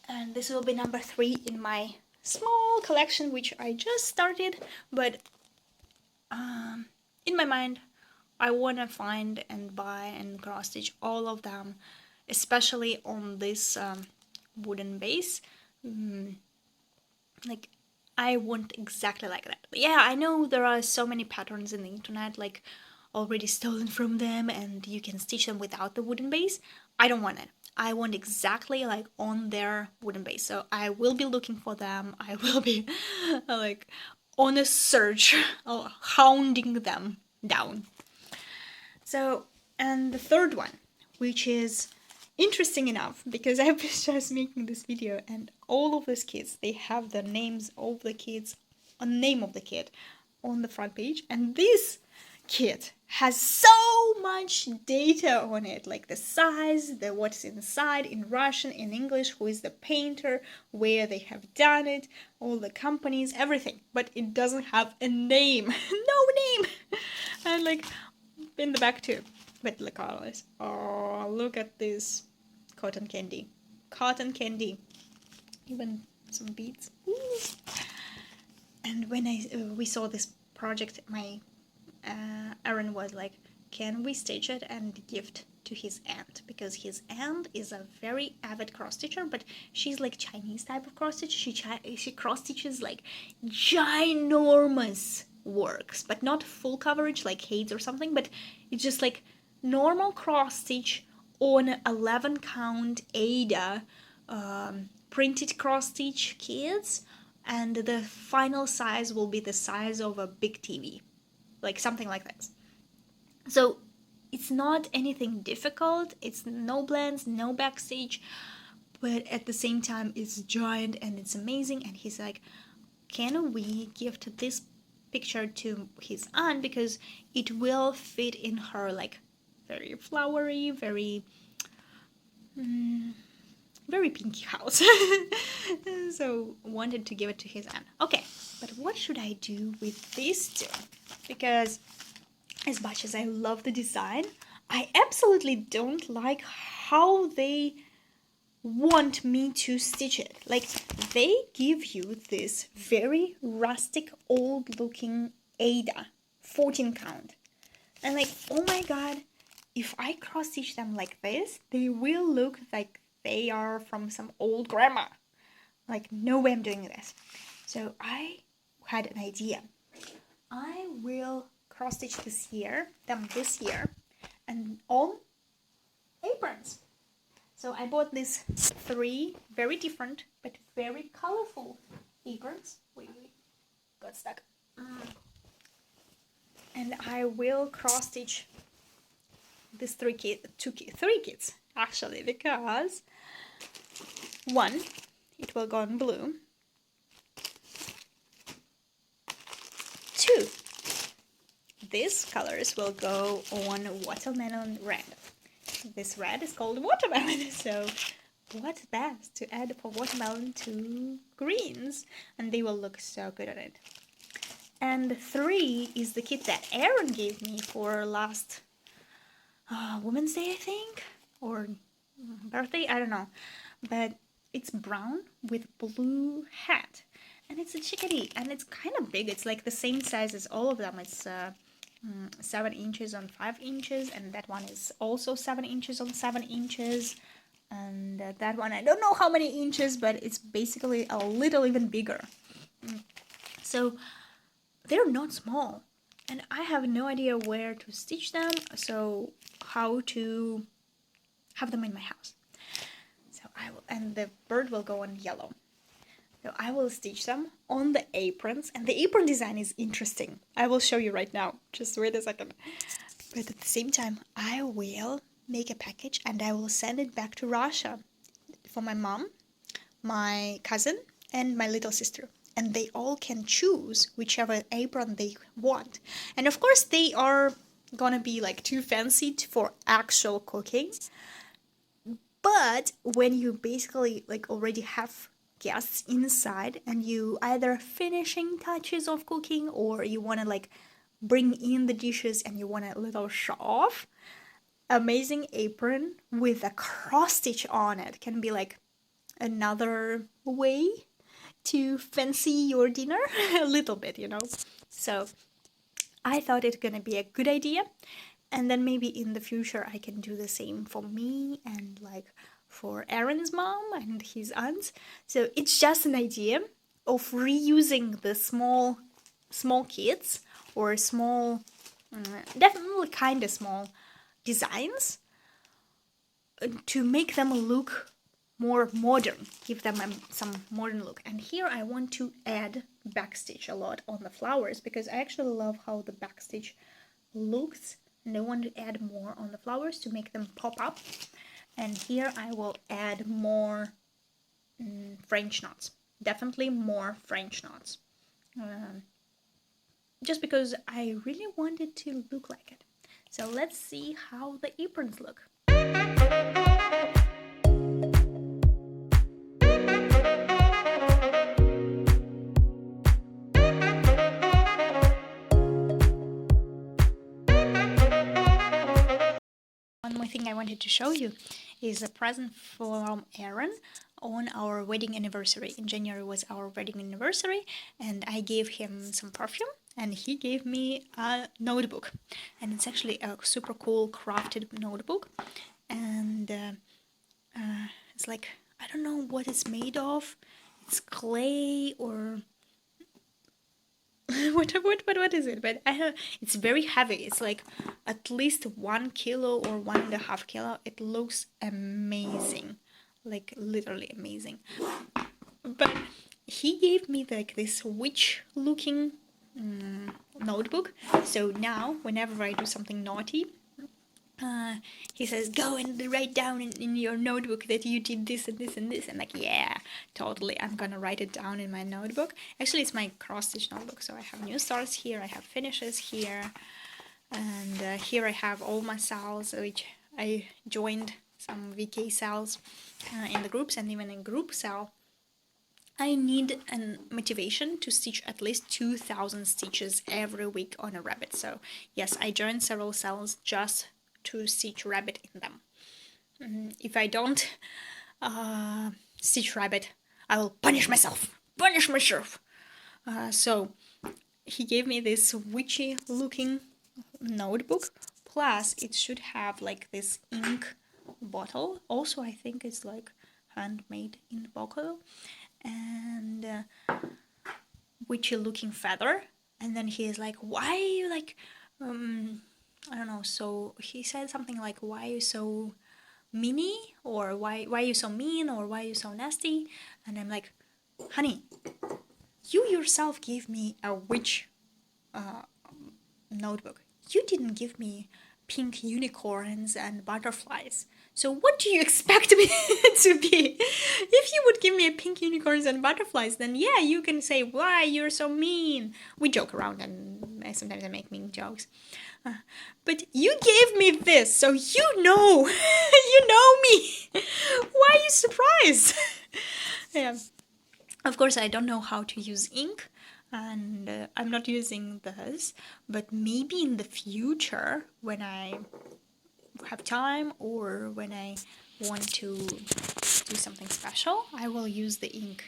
and this will be number 3 in my small collection which I just started, but in my mind I want to find and buy and cross stitch all of them, especially on this wooden base. Like, I want exactly like that. But yeah, I know there are so many patterns in the internet, like already stolen from them, and you can stitch them without the wooden base. I don't want it. I want exactly like on their wooden base. So I will be looking for them. I will be like on a search, hounding them down. So, and the third one, which is interesting enough, because I was just making this video and all of these kids, they have the names of the kids, a name of the kid on the front page, and this kit has so much data on it, like the size, the what's inside in Russian, in English, who is the painter, where they have done it, all the companies, everything, but it doesn't have a name. No name. And like in the back too, but the colors. Oh, look at this cotton candy. Cotton candy. Even some beads. Ooh. And when we saw this project, my Aaron was like, can we stitch it and gift to his aunt? Because his aunt is a very avid cross stitcher, but she's like Chinese type of cross stitch. She cross stitches like ginormous works, but not full coverage like Hades or something, but it's just like normal cross stitch on 11 count Ada printed cross stitch kits, and the final size will be the size of a big TV, like something like this. So it's not anything difficult, it's no blends, no backstitch, but at the same time it's giant and it's amazing. And he's like, can we gift this picture to his aunt, because it will fit in her like very flowery, very very pinky house. So wanted to give it to his aunt. Okay, but what should I do with these two? Because as much as I love the design, I absolutely don't like how they want me to stitch it. Like, they give you this very rustic, old looking Ada 14 count, and like, oh my god, if I cross stitch them like this, they will look like they are from some old grandma. Like, no way I'm doing this. So I had an idea. I will cross stitch this year, and on aprons. So I bought these 3 very different but very colorful aprons. Wait, got stuck. And I will cross stitch these 3 kits actually, because 1, it will go on blue. 2, these colors will go on watermelon red. This red is called watermelon, so what's best to add for watermelon to greens, and they will look so good on it. And 3 is the kit that Aaron gave me for last Women's Day, I think, or birthday, I don't know, but it's brown with blue hat, and it's a chickadee, and it's kind of big. It's like the same size as all of them. It's 7 inches on 5 inches, and that one is also 7 inches on 7 inches, and that one, I don't know how many inches, but it's basically a little even bigger. So they're not small, and I have no idea where to stitch them, so how to have them in my house. So I will, and the bird will go on yellow. So I will stitch them on the aprons, and the apron design is interesting. I will show you right now. Just wait a second. But at the same time, I will make a package and I will send it back to Russia for my mom, my cousin, and my little sister. And they all can choose whichever apron they want. And of course, they are gonna be like too fancy for actual cooking. But when you basically like already have guests inside and you either finishing touches of cooking, or you want to like bring in the dishes and you want a little show off, amazing apron with a cross stitch on it can be like another way to fancy your dinner a little bit, you know. So I thought it's gonna be a good idea, and then maybe in the future I can do the same for me and like for Aaron's mom and his aunts. So it's just an idea of reusing the small kits or small, definitely kind of small designs to make them look more modern, give them some modern look. And here I want to add backstitch a lot on the flowers because I actually love how the backstitch looks, and I want to add more on the flowers to make them pop up. And here I will add more French knots, definitely more French knots, just because I really want it to look like it. So let's see how the aprons look. One more thing I wanted to show you is a present from Aaron on our wedding anniversary. In January was our wedding anniversary, and I gave him some perfume, and he gave me a notebook. And it's actually a super cool crafted notebook, and it's like, I don't know what it's made of. It's clay or what is it? But it's very heavy. It's like at least 1 kilo or 1.5 kilo. It looks amazing, like literally amazing. But he gave me like this witch looking notebook. So now whenever I do something naughty, he says, go and write down in your notebook that you did this and this and this. And like, yeah, totally, I'm gonna write it down in my notebook. Actually, it's my cross-stitch notebook, so I have new starts here, I have finishes here, and here I have all my cells, which I joined some VK cells in the groups, and even in group cell I need a motivation to stitch at least 2,000 stitches every week on a rabbit. So yes, I joined several cells just to stitch rabbit in them. If I don't stitch rabbit, I will punish myself. So he gave me this witchy looking notebook, plus it should have like this ink bottle. Also, I think it's like handmade ink bottle, and witchy looking feather. And then he is like, why are you like I don't know, so he said something like, why are you so meany, or why are you so mean, or why are you so nasty? And I'm like, honey, you yourself gave me a witch notebook. You didn't give me pink unicorns and butterflies. So what do you expect me to be? If you would give me a pink unicorns and butterflies, then yeah, you can say, why you're so mean. We joke around, and sometimes I make mean jokes. But you gave me this, so you know, you know me. Why are you surprised? Yeah. Of course, I don't know how to use ink, and I'm not using this, but maybe in the future, when I have time or when I want to do something special, I will use the ink.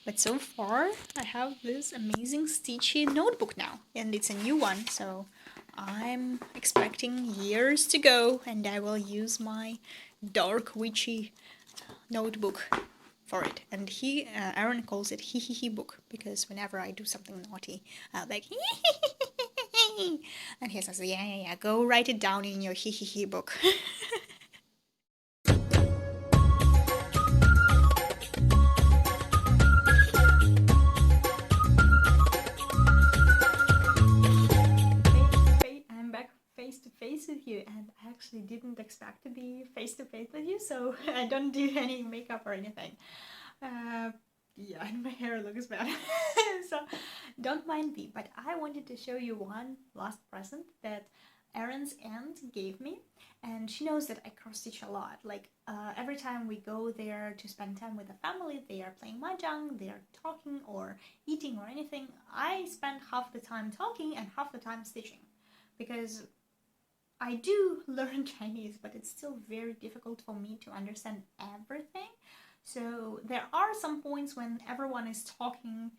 But so far, I have this amazing stitchy notebook now, and it's a new one, so I'm expecting years to go, and I will use my dark witchy notebook for it. And Aaron calls it he book, because whenever I do something naughty, I'll like and he says, yeah, go write it down in your he book. I'm back face to face with you, and I actually didn't expect to be face to face with you, so I don't do any makeup or anything. Yeah, and my hair looks bad. So don't mind me, but I wanted to show you one last present that Aaron's aunt gave me, and she knows that I cross stitch a lot. Like every time we go there to spend time with the family, they are playing mahjong, they are talking or eating or anything. I spend half the time talking and half the time stitching, because I do learn Chinese, but it's still very difficult for me to understand everything. So there are some points when everyone is talking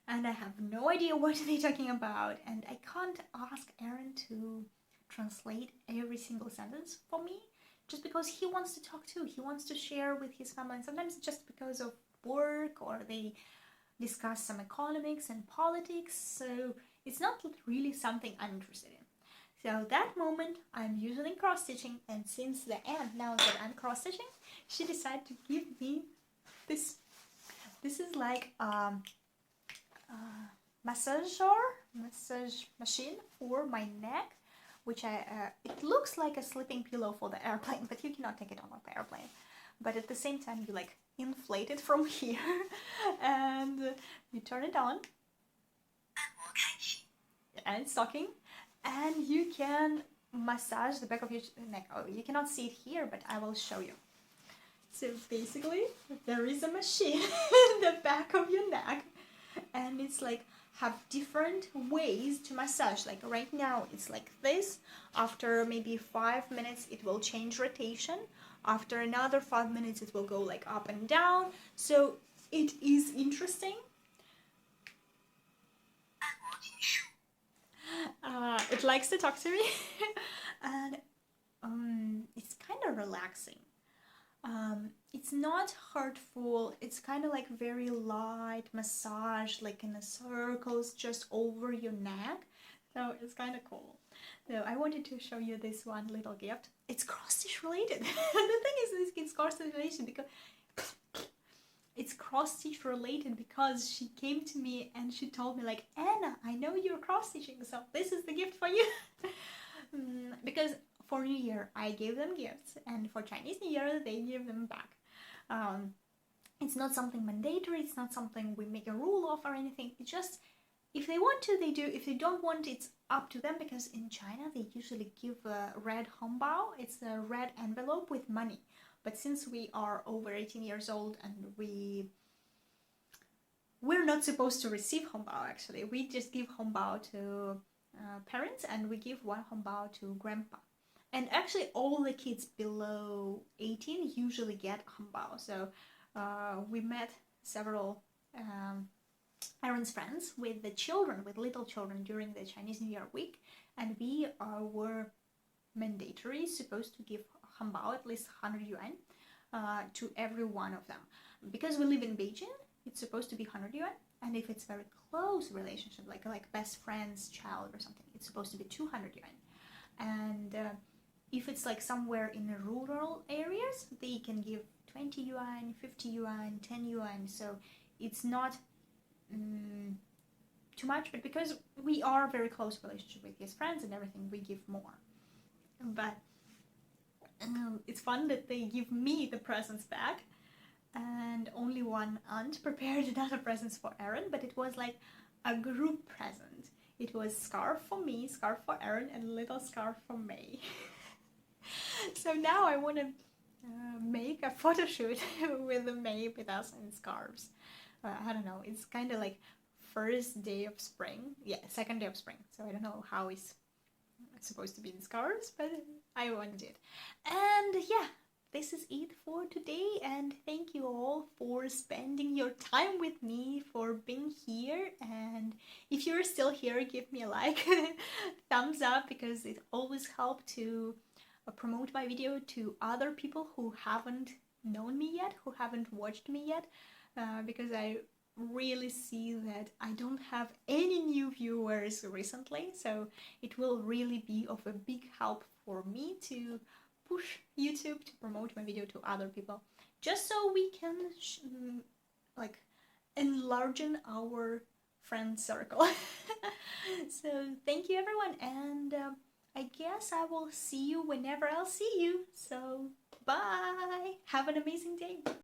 and I have no idea what they're talking about, and I can't ask Aaron to translate every single sentence for me, just because he wants to talk too. He wants to share with his family, and sometimes just because of work, or they discuss some economics and politics, so it's not really something I'm interested in. So that moment I'm usually cross-stitching, and since the end, now that I'm cross-stitching, she decided to give me this. This is like massage machine for my neck, which it looks like a sleeping pillow for the airplane, but you cannot take it on the airplane. But at the same time, you like inflate it from here, and you turn it on, and it's talking, and you can massage the back of your neck. Oh, you cannot see it here, but I will show you. So basically, there is a machine in the back of your neck, and it's like have different ways to massage. Like right now it's like this. After maybe 5 minutes it will change rotation. After another 5 minutes it will go like up and down. So it is interesting. It likes to talk to me. And it's kind of relaxing. It's not hurtful. It's kind of like very light massage, like in the circles just over your neck. So it's kind of cool. So I wanted to show you this one little gift. It's cross-stitch related. The thing is, it's cross-stitch related because it's cross-stitch related because she came to me and she told me like, Anna, I know you're cross-stitching, so this is the gift for you. Because for New Year I gave them gifts, and for Chinese New Year they give them back. It's not something mandatory, it's not something we make a rule of or anything. It's just, if they want to, they do. If they don't want, it's up to them, because in China they usually give a red hongbao. It's a red envelope with money. But since we are over 18 years old and we're not supposed to receive hongbao, actually. We just give hongbao to parents, and we give one hongbao to grandpa. And actually all the kids below 18 usually get hongbao. So we met several Aaron's friends with the children, with little children, during the Chinese New Year week, and we were mandatory supposed to give hongbao, at least 100 yuan, to every one of them. Because we live in Beijing, it's supposed to be 100 yuan, and if it's very close relationship, like best friend's child or something, it's supposed to be 200 yuan. And if it's like somewhere in the rural areas, they can give 20 yuan, 50 yuan, 10 yuan, so it's not too much, but because we are very close relationship with his friends and everything, we give more. But it's fun that they give me the presents back, and only one aunt prepared another presents for Aaron, but it was like a group present. It was scarf for me, scarf for Aaron, and a little scarf for May. So now I want to make a photo shoot with May with us in scarves. I don't know, it's kind of like first day of spring, yeah, second day of spring, so I don't know how it's supposed to be in scarves, but I wanted it. And yeah, this is it for today, and thank you all for spending your time with me, for being here. And if you're still here, give me a like, thumbs up, because it always helps to promote my video to other people who haven't known me yet, who haven't watched me yet, because I really see that I don't have any new viewers recently, so it will really be of a big help for me to push YouTube to promote my video to other people, just so we can like enlarge our friend circle. So thank you everyone, and I guess I will see you whenever I'll see you. So bye, have an amazing day.